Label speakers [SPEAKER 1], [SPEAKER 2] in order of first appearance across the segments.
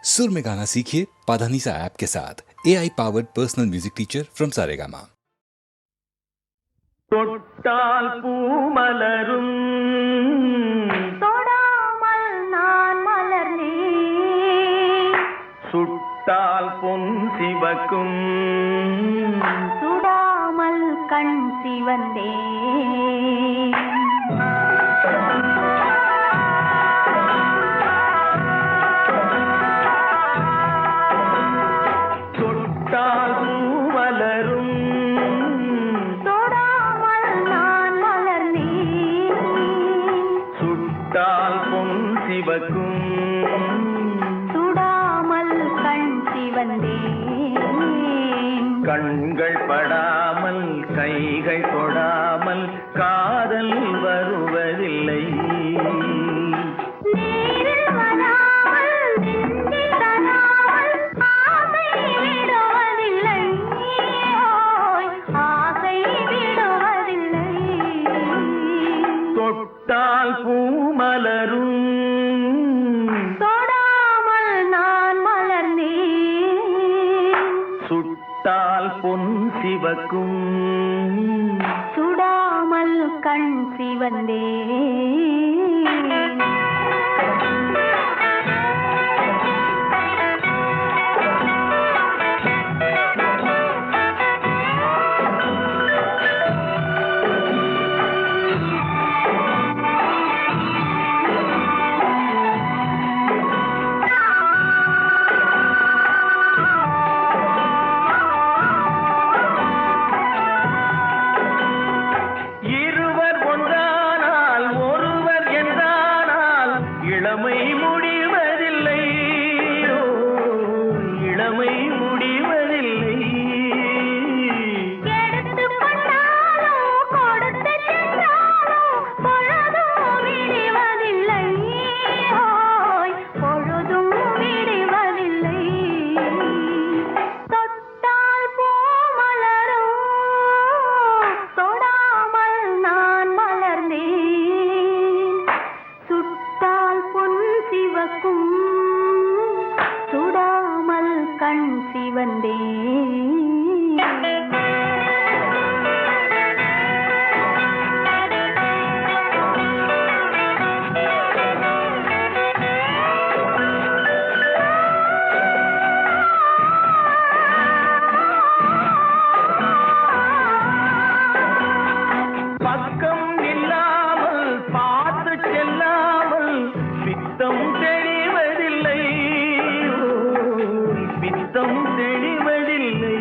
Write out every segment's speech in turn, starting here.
[SPEAKER 1] सुर में गाना सीखिए पाधानीसा ऐप के साथ। AI powered personal music teacher from Saregama.
[SPEAKER 2] தொட்டால் பூமலரும்
[SPEAKER 3] தொடாமல் நான் மலர்ந்தேன்,
[SPEAKER 2] சுட்டால் பொன் சிவக்கும்
[SPEAKER 3] சுடாமல் கண் சிவந்தேன்.
[SPEAKER 2] தொட்டால் பூமலரும்
[SPEAKER 3] தொடாமல் நான் மலர்ந்தேன்,
[SPEAKER 2] சுட்டால் பொன் சிவக்கும்
[SPEAKER 3] சுடாமல் கண் சிவந்தேன்.
[SPEAKER 2] கண்கள் படாமல் கைகள் தொடாமல் காதல் வருவதில்லை.
[SPEAKER 3] நீரில் வராமல் நெஞ்சில் தராமல் ஆசை விடுவதில்லை, ஓய் ஆசை விடுவதில்லை.
[SPEAKER 2] தொட்டால் பூமலரும்
[SPEAKER 3] தொடாமல் நான் மலர்ந்தேன்,
[SPEAKER 2] சுட்டால் பொன் சிவக்கும்
[SPEAKER 3] சுடாமல் கண் சிவந்தேன்.
[SPEAKER 2] இருவர் ஒன்றானால் ஒருவர் என்றானால் இளமை முடிவதில்லை. ஓ, இளமை முடிவதில்லை.
[SPEAKER 3] எடுத்துக் கொண்டாலும் கொடுத்து சென்றாலும் பொழுதும் விடுவதில்லை, ஓய் பொழுதும் விடுவதில்லை. தொட்டால் பூ மலரும், தொடாமல் நான் மலர்ந்தேன், சுட்டால் பொன் சிவக்கும் சுடாமல் கண் சிவந்தேன்.
[SPEAKER 2] பக்கம் இல்லாமல் பார்த்து செல்லாமல் பித்தம் தெளிவதில்லை. ஓ, பித்தம் தெளிவதில்லை.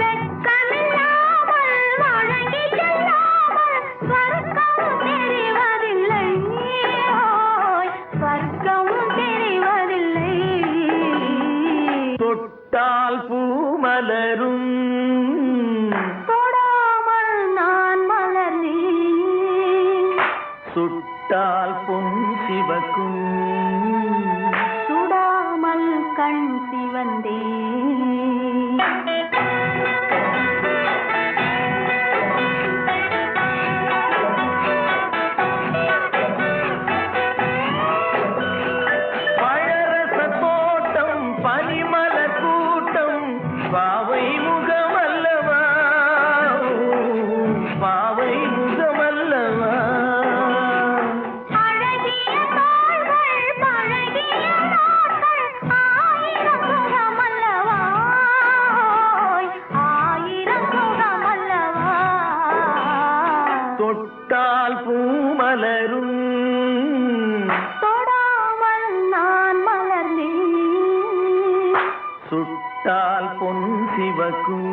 [SPEAKER 3] வெட்கமில்லாமல் வழங்கி செல்லாமல் ஸ்வர்க்கம் தெரிவதில்லை, ஓய் ஸ்வர்க்கம் தெரிவதில்லை.
[SPEAKER 2] தொட்டால் பூமலரும்
[SPEAKER 3] தொடாமல் நான் மலர்ந்தேன்,
[SPEAKER 2] சுட்டால் பொன் சிவக்கும்
[SPEAKER 3] சுடாமல் கண் சிவந்தேன்.
[SPEAKER 2] பழரச தோட்டம் பனிமலர் கூட்டம் பாவை முகமல்லவா, பாவை முகமல்லவா.
[SPEAKER 3] அழகிய தோள்கள் பழகிய நாட்கள் ஆயிரம் முகமல்லவா, ஓய் ஆயிரம் முகமல்லவா.
[SPEAKER 2] தொட்டால் பூமலரும்
[SPEAKER 3] தொடாமல் நான் மலர்ந்தேன்,
[SPEAKER 2] சுட்டால் பொன் சிவக்கும்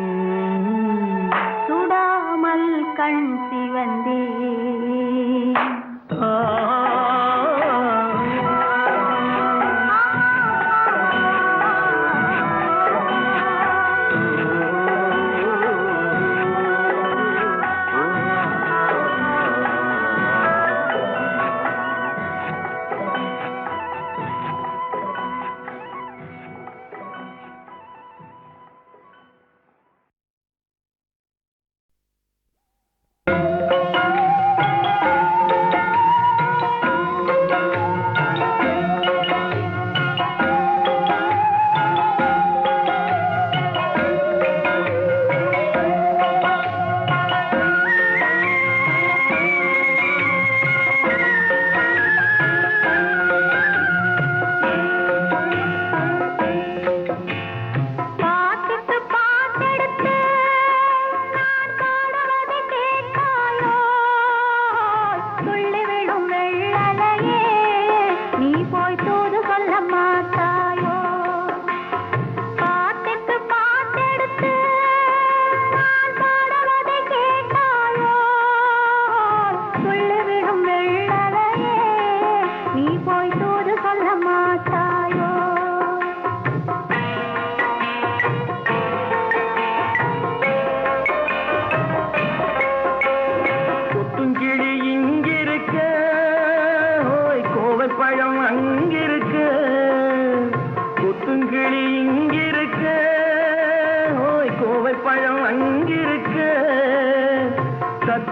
[SPEAKER 3] சுடாமல் கண் சிவந்தேன்.
[SPEAKER 2] ஆ.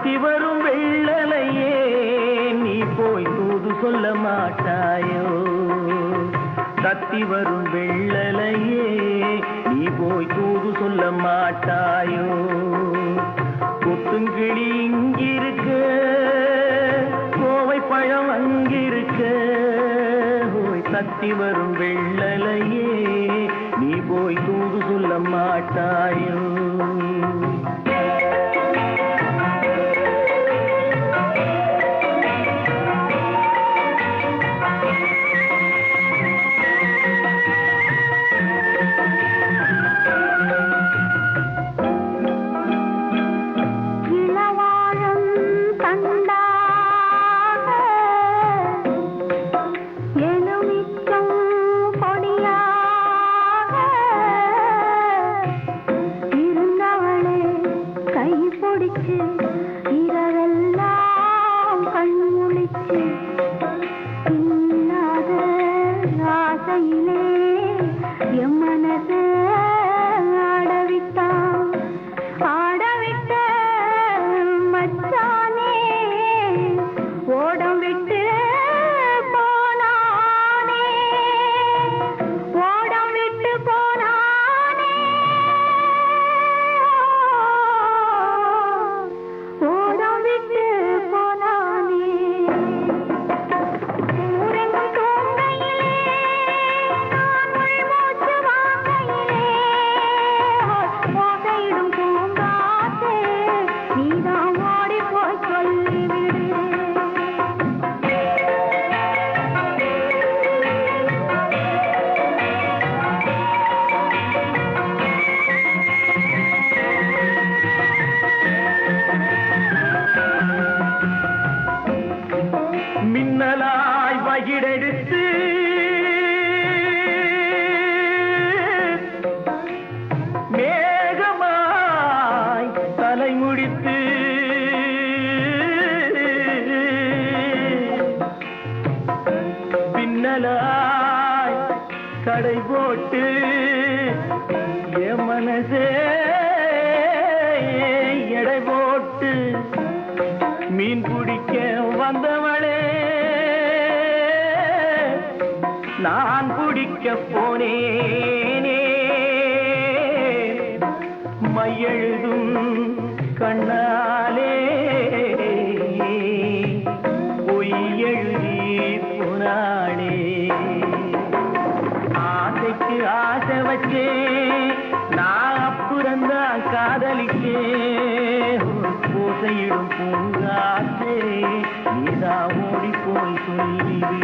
[SPEAKER 2] தத்தி வரும் வெள்ளலையே நீ போய் தூது சொல்ல மாட்டாயோ தத்தி வரும் வெள்ளலையே நீ போய் தூது சொல்ல மாட்டாயோ கொத்துங்கிளி இங்கிருக்க கோவை பழம் அங்கிருக்க போய் தத்தி வரும் வெள்ளலையே நீ போய் தூது சொல்ல மாட்டாயோ மின்னலாய் வகிடெடுத்து மேகமாய் தலைமுடித்து பின்னலாய் கடை போட்டு என் மனசே எடை போட்டு மீன் பிடிக்க வந்தவளே நான் பிடிக்க போனேனே மையெழுதும் கண்ணாலே பொய் எழுதி போனாளே ஆசைக்கு ஆசை வச்சே நான் அப்புறந்தான் காதலிக்கே பூசையிடும் பூங்காற்றே நீதா ஓடி போய் சொல்லிவிடு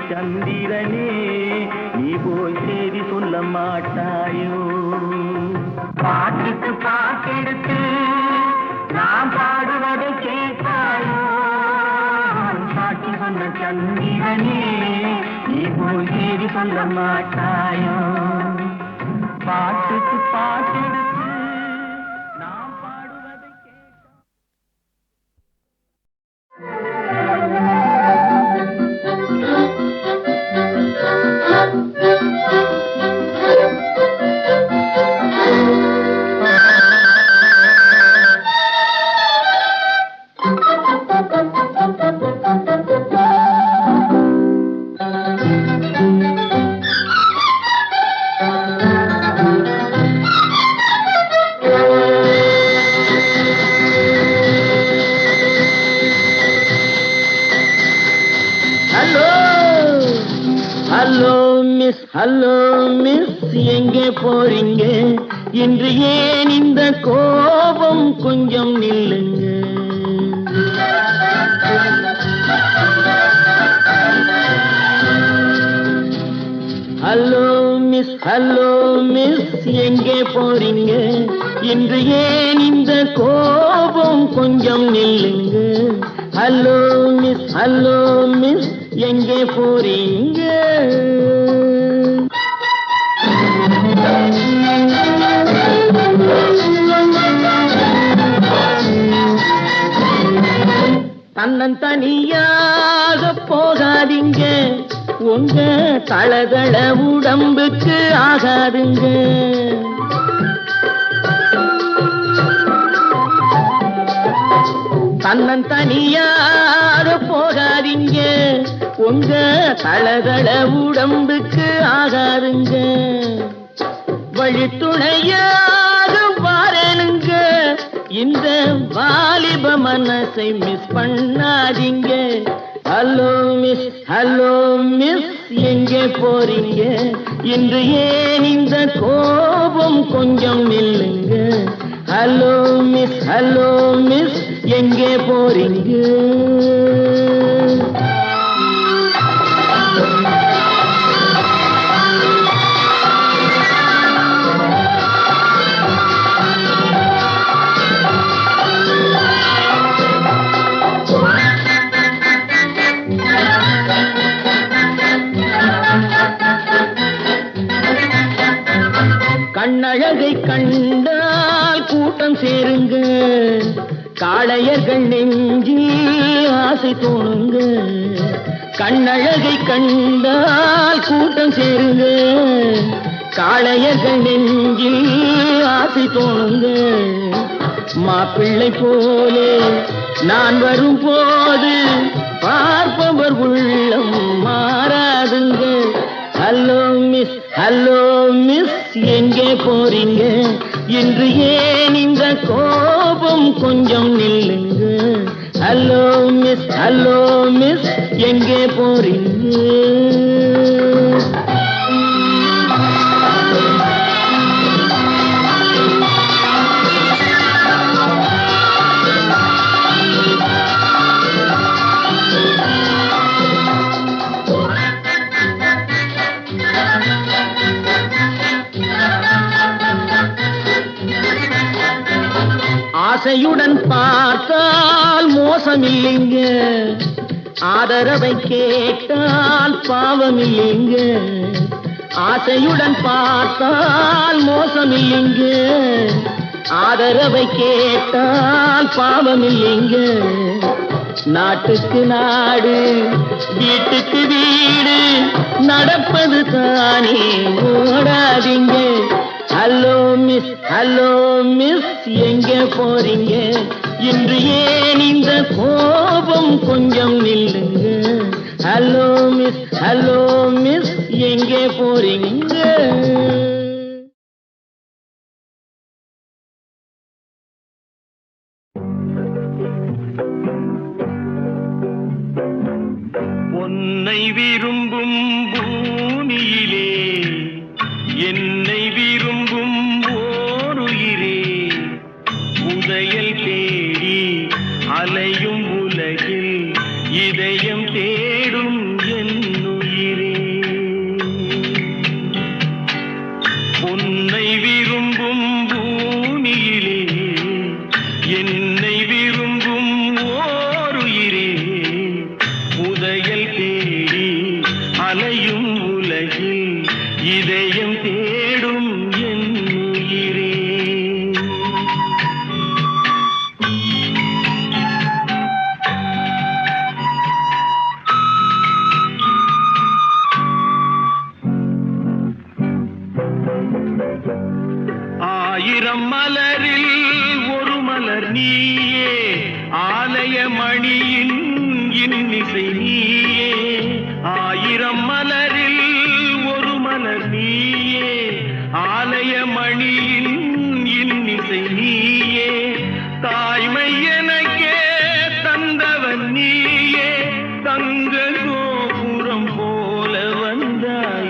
[SPEAKER 2] சந்திரனே நீ போய் சேதி சொல்ல மாட்டாயோ பாட்டுக்கு பாட்டெடுத்து நாம் பாடுவதை கேட்டாயோ சாட்சி சொன்ன சந்திரனே நீ போய் சேதி சொல்ல மாட்டாயோ பாட்டுக்கு பாட்டெடுத்து நாம் பாடுவதை ஹலோ மிஸ் எங்கே போறீங்க? இன்று ஏன் இந்த கோபம்? கொஞ்சம் நில்லுங்க. ஹலோ மிஸ் எங்கே போறீங்க? இன்று ஏன் இந்த கோபம்? கொஞ்சம் நில்லுங்க. ஹலோ மிஸ் எங்கே போறீங்க? தன்னந்தனியாக போகாதீங்க, உங்க தளதள உடம்புக்கு ஆகாதுங்க. தன்னந்தனியாக போகாதீங்க, உங்க தளதள உடம்புக்கு ஆகாதுங்க. வழித்துணையாக வாரனுங்க, இந்த வாலிப மனசை மிஸ் பண்ணாதீங்க. ஹலோ மிஸ் எங்கே போறீங்க? இன்று ஏன் இந்த கோபம்? கொஞ்சம் நில்லுங்க. ஹலோ மிஸ் எங்கே போறீங்க? கண்ணழகை கண்டால் கூட்டம் சேருங்க, காளையர்கள் நெஞ்சில் ஆசை தோணுங்க. கண்ணழகை கண்டால் கூட்டம் சேருங்க, காளையர்கள் நெஞ்சில் ஆசை தோணுங்க. மாப்பிள்ளை போலே நான் வரும் போது பார்ப்பவர் உள்ளம் மாறாதுங்க. ஹலோ மிஸ் எங்கே போறீங்க? இன்று ஏன் இந்த கோபம்? கொஞ்சம் நில்லுங்க. ஹலோ மிஸ் எங்கே போறீங்க? ஆசையுடன் பார்த்தால் மோசமில்லைங்க, ஆதரவை கேட்டால் பாவமில்லைங்க. ஆசையுடன் பார்த்தால் மோசமில்லைங்க, ஆதரவை கேட்டால் பாவமில்லைங்க. நாட்டுக்கு நாடு, வீட்டுக்கு வீடு நடப்பது தானே, ஓடாதீங்க. ஹலோ மிஸ் எங்கே போறீங்க? இன்று ஏன் இந்த கோபம்? கொஞ்சம் நில்லுங்க. ஹலோ மிஸ் எங்கே போறீங்க?
[SPEAKER 4] உன்னை விரும்பும் பூமியிலே என்னை விரும்பும் ஓருயிரே, உதயல் தேடி அலையும் உலகில் இதயம் தேடும் என்னுயிரே. உன்னை விரும்பும் பூமியிலே என்னை விரும்பும் ஓருயிரே, உதயல் தேடி அலையும் உலகில் இதயம் தேடும் என்னுயிரே. ஆயிரம் மலரில் ஒரு மலர் நீயே, ஆலய மணியின் இன்னிசை நீயே. ஆயிரம் மலரில் ஒரு மலர் நீயே, ஆலய மணியின் இன்னிசை நீயே. தாய்மை எனக்கே தந்தவன் நீயே, தங்க கோபுரம் போல வந்தாய்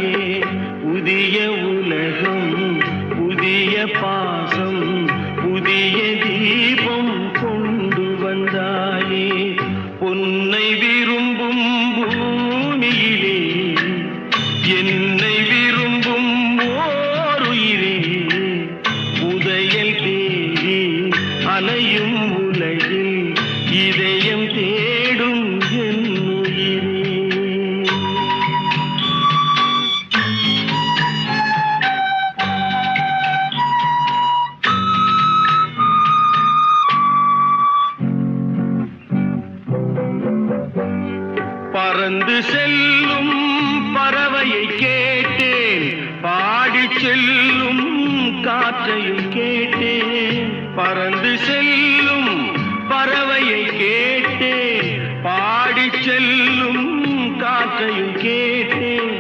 [SPEAKER 4] பொன்னை விரும்பும் ஓருயிரே புதையல் தேடி அலையும் உலகில் இதயம் தேடும் என் உயிரே. பறந்து செல்லும் பறவையை கேட்டேன், பாடிச் செல்லும் காற்றையும் கேட்டேன். பறந்து செல்லும் பறவையை கேட்டேன், பாடிச் செல்லும் காற்றையும் கேட்டேன்.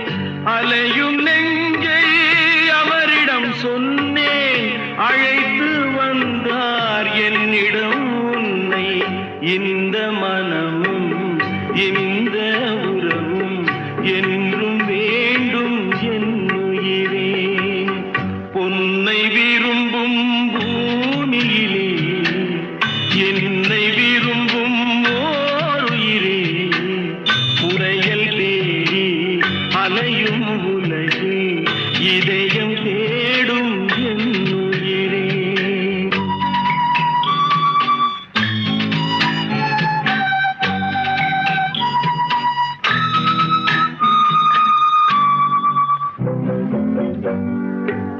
[SPEAKER 4] அலையும் நெஞ்சை அவரிடம் சொன்னேன், அழைத்து வந்தார் என்னிடம் உன்னை. இந்த மனமும் இந்த உறவும் என்றும் வேண்டும் என் உயிரே. பொன்னை விரும்பும் பூமியிலே என்னை விரும்பும் ஓருயிரே புதையல் தேடி அலையும் உலகில் இதயம் தேடும் என் உயிரே.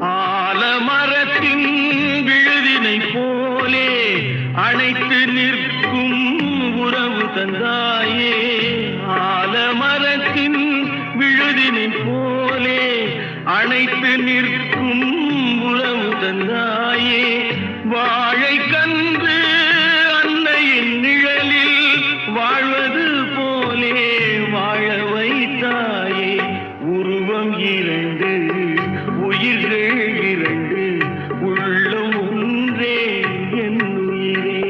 [SPEAKER 4] ஆலமரத்தின் விழுதினை போலே அணைத்து நிற்கும் உறவு தந்தாயே. ஆலமரத்தின் விழுதினை போலே அணைத்து நிற்கும் உறவு தந்தாயே. வாழை கன்று அன்னையின் நிழலில் வாழ்வது போலே வாழ வைத்தாயே. உருவம் இரண்டு உயிர்கள் இரண்டு உள்ளம் ஒன்றே என் உயிரே.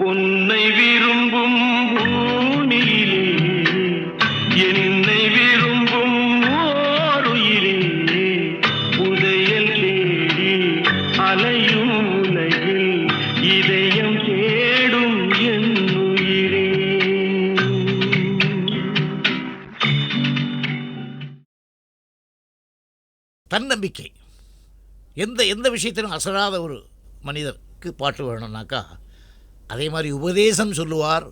[SPEAKER 4] பொன்னை விரும்பும் பூமியிலே என்னை விரும்பும் ஓருயிரே புதையல் தேடி அலையும் உலகில் இதயம் தேடும் என் உயிரே.
[SPEAKER 5] தன்னம்பிக்கை. எந்த விஷயத்திலும் அசராத ஒரு மனிதருக்கு பாட்டு வேணும்னாக்கா அதே மாதிரி உபதேசம் சொல்லுவார்.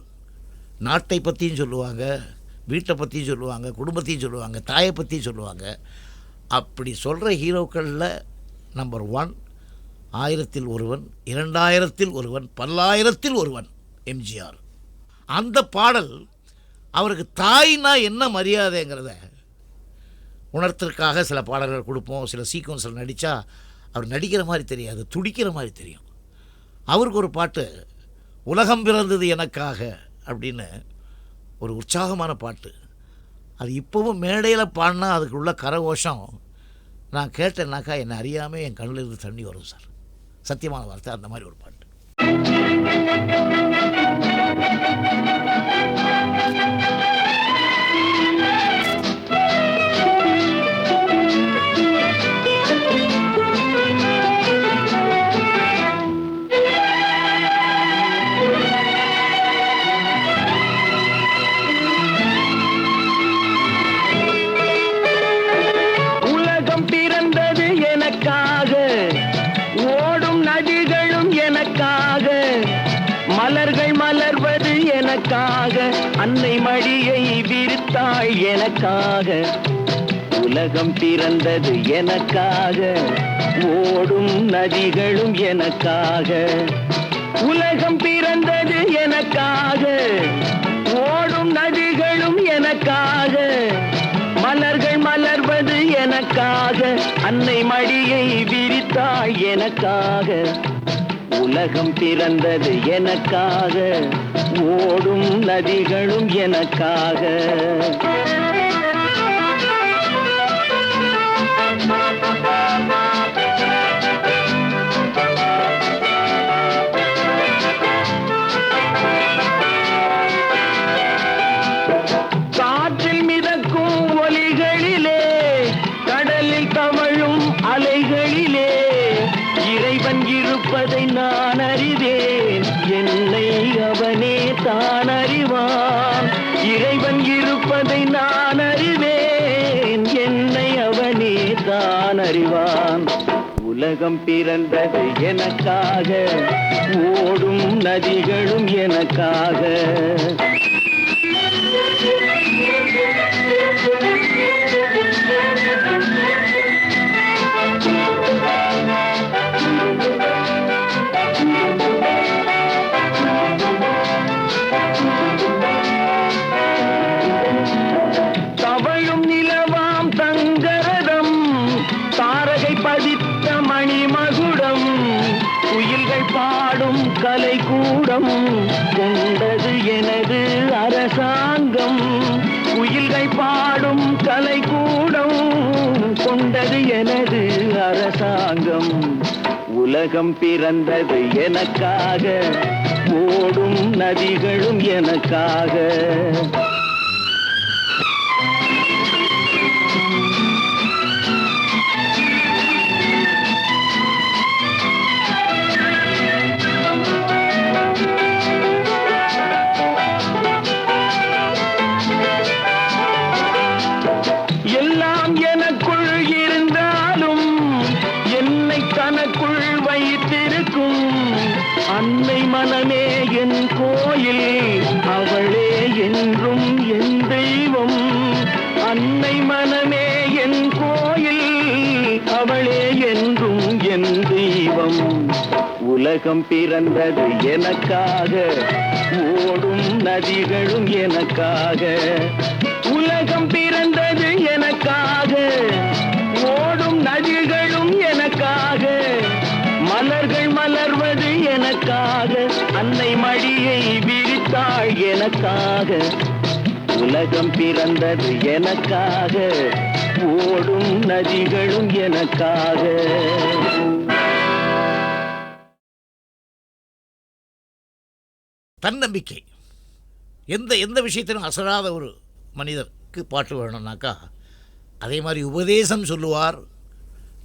[SPEAKER 5] நாட்டை பற்றியும் சொல்லுவாங்க, வீட்டை பற்றியும் சொல்லுவாங்க, குடும்பத்தையும் சொல்லுவாங்க, தாயை பற்றியும் சொல்லுவாங்க. அப்படி சொல்கிற ஹீரோக்களில் நம்பர் 1 1000ல் ஒருவன், 2000ல் ஒருவன், 10,000ல் ஒருவன் எம்ஜிஆர். அந்த பாடல் அவருக்கு தாய்னா என்ன மரியாதைங்கிறத உணர்த்திற்காக சில பாடல்கள் கொடுப்போம். சில சீக்வன்ஸில் நடித்தா அவர் நடிக்கிற மாதிரி தெரியாது, துடிக்கிற மாதிரி தெரியும். அவருக்கு ஒரு பாட்டு உலகம் பிறந்தது எனக்காக அப்படின்னு ஒரு உற்சாகமான பாட்டு. அது இப்போவும் மேடையில் பாடினா அதுக்கு உள்ள கரகோஷம் நான் கேட்டேன்னாக்கா என்னை அறியாமல் என் கண்ணில் இருந்து தண்ணி வரும் சார். சத்தியமான வார்த்தை. அந்த மாதிரி ஒரு பாட்டு.
[SPEAKER 2] மலர்கள் மலர்வது எனக்காக, அன்னை மடியை விரித்தாள் எனக்காக. உலகம் பிறந்தது எனக்காக, ஓடும் நதிகளும் எனக்காக. உலகம் பிறந்தது எனக்காக, ஓடும் நதிகளும் எனக்காக. மலர்கள் மலர்வது எனக்காக, அன்னை மடியை விரித்தாள் எனக்காக. உலகம் பிறந்தது எனக்காக, ஓடும் நதிகளும் எனக்காக. காற்றில் மிதக்கும் ஒலிகளிலே, கடலில் தவழும் அலைகளிலே இறைவன் இருப்பதை நான் அறிவேன். என்னை அவனே தான் அறிவான். இறைவன் இருப்பதை நான் அறிவான். உலகம் பிறந்தது எனக்காக, ஓடும் நதிகளும் எனக்காக. தவழும் நிலவாம் தங்கரதம், தாரகை பதித்த மணிமகுடம், குயில்கள் பாடும் கலைக்கூடம், கொண்டது எனது அரசாங்கம். குயில்கள் பாடும் கலைக்கூடம், கொண்டது எனது அரசாங்கம். உலகம் பிறந்தது எனக்காக, ஓடும் நதிகளும் எனக்காக. எல்லாம் எனக்குள் இருந்தாலும் என்னை தனக்குள் வைத்திருக்கும் அன்னை மனமே என் கோயில், அவளே என்றும் என் தெய்வம். அன்னை மனமே என் கோயில், அவளே என்றும் என் தெய்வம். உலகம் பிறந்தது எனக்காக, ஓடும் நதிகளும் எனக்காக. உலகம் பிறந்தது எனக்காக, ஓடும் நதிகளும் எனக்காக. மலர்கள் மலர்வது எனக்காக, அன்னை மடியை விரித்தாள் எனக்காக. உலகம் பிறந்தது எனக்காக, ஓடும் நதிகளும் எனக்காக.
[SPEAKER 5] தன்னம்பிக்கை. எந்த எந்த விஷயத்திலும் அசராத ஒரு மனிதருக்கு பாட்டு வேணும்னாக்கா அதே மாதிரி உபதேசம் சொல்லுவார்.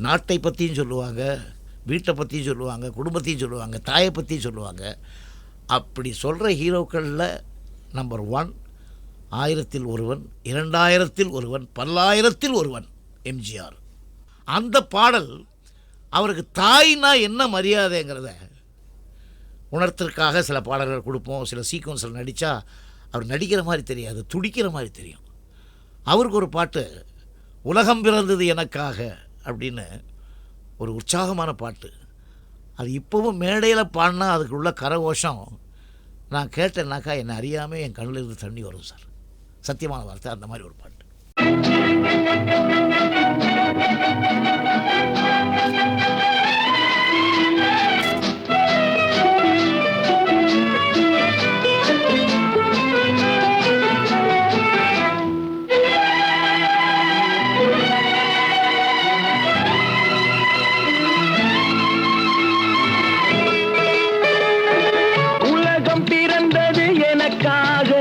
[SPEAKER 5] நாட்டை பற்றியும் சொல்லுவாங்க, வீட்டை பற்றியும் சொல்லுவாங்க, குடும்பத்தையும் சொல்லுவாங்க, தாயை பற்றியும் சொல்லுவாங்க. அப்படி சொல்கிற ஹீரோக்களில் நம்பர் 1 1000ல் ஒருவன், 2000ல் ஒருவன், 10,000ல் ஒருவன் எம்ஜிஆர். அந்த பாடல் அவருக்கு தாய்னா என்ன மரியாதைங்கிறத உணர்த்திற்காக சில பாடல்கள் கொடுப்போம். சில சீக்வன்ஸில் நடித்தா அவர் நடிக்கிற மாதிரி தெரியாது, துடிக்கிற மாதிரி தெரியும். அவருக்கு ஒரு பாட்டு உலகம் பிறந்தது எனக்காக அப்படின்னு ஒரு உற்சாகமான பாட்டு. அது இப்போவும் மேடையில் பாடினா அதுக்கு உள்ள கரகோஷம் நான் கேட்டேன்னாக்கா என்னை அறியாமல் என் கண்ணில் இருந்து தண்ணி வரும் சார். சத்தியமான வார்த்தை. அந்த மாதிரி ஒரு பாட்டு.
[SPEAKER 2] உலகம் பிறந்தது எனக்காக,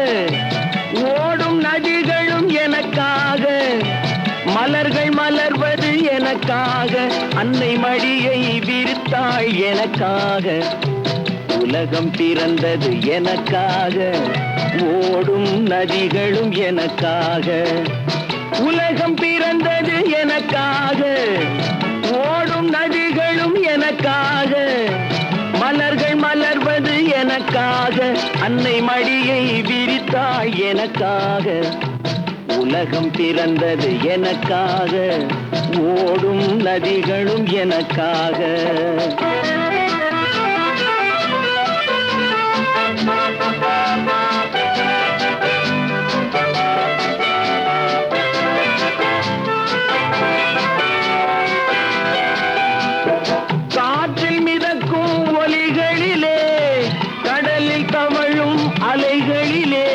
[SPEAKER 2] ஓடும் நதிகளும் எனக்காக. மலர்கள் மலர்வது எனக்காக, அன்னை மடியை விரித்தாள் எனக்காக. உலகம் பிறந்தது எனக்காக, ஓடும் நதிகளும் எனக்காக. உலகம் பிறந்தது எனக்காக, ஓடும் நதிகளும் எனக்காக. மலர்கள் மலர்வது எனக்காக, அன்னை மடியை விரித்தாள் எனக்காக. உலகம் பிறந்தது எனக்காக, ஓடும் நதிகளும் எனக்காக. காற்றில் மிதக்கும் ஒலிகளிலே, கடலில் தவழும் அலைகளிலே,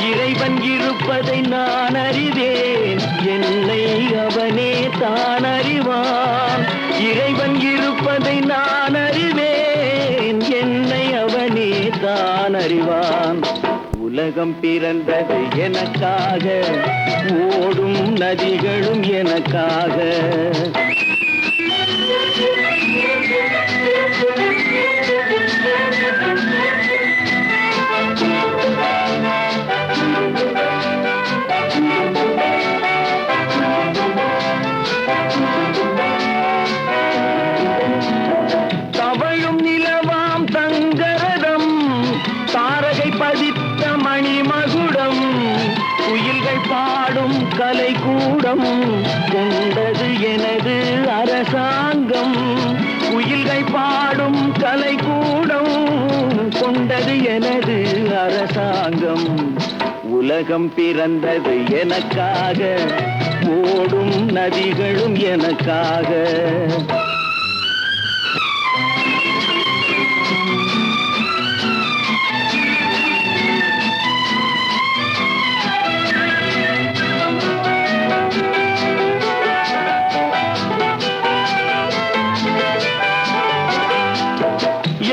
[SPEAKER 2] இறைவன் இருப்பதை நான் அறிவேன், என்னை அவனே தான் அறிவான். இறைவன் இருப்பதை நான் அறிவேன், என்னை அவனே தான் அறிவான். உலகம் பிறந்தது எனக்காக, ஓடும் நதிகளும் எனக்காக. அரசாங்கம், குயில்கள் பாடும் கலைக்கூடம் கொண்டது எனது அரசாங்கம். உலகம் பிறந்தது எனக்காக, ஓடும் நதிகளும் எனக்காக.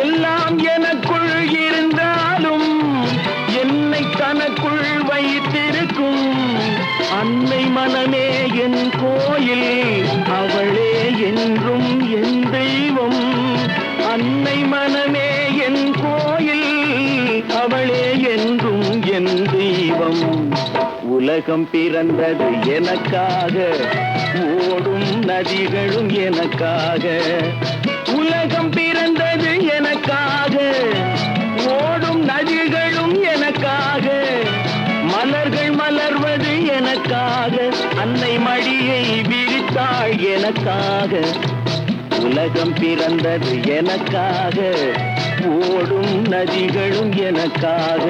[SPEAKER 2] எல்லாம் எனக்குள் இருந்தாலும் என்னை தனக்குள் வைத்திருக்கும் அன்னை மனமே என் கோயில், அவளே என்றும் என் தெய்வம். அன்னை மனமே என் கோயில், அவளே என்றும் என் தெய்வம். உலகம் பிறந்தது எனக்காக, ஓடும் நதிகளும் எனக்காக. உலகம் பிறந்தது எனக்காக, ஓடும் நதிகளும் எனக்காக. மலர்கள் மலர்வது எனக்காக, அன்னை மடியை விரித்தாள் எனக்காக. உலகம் பிறந்தது எனக்காக, ஓடும் நதிகளும் எனக்காக.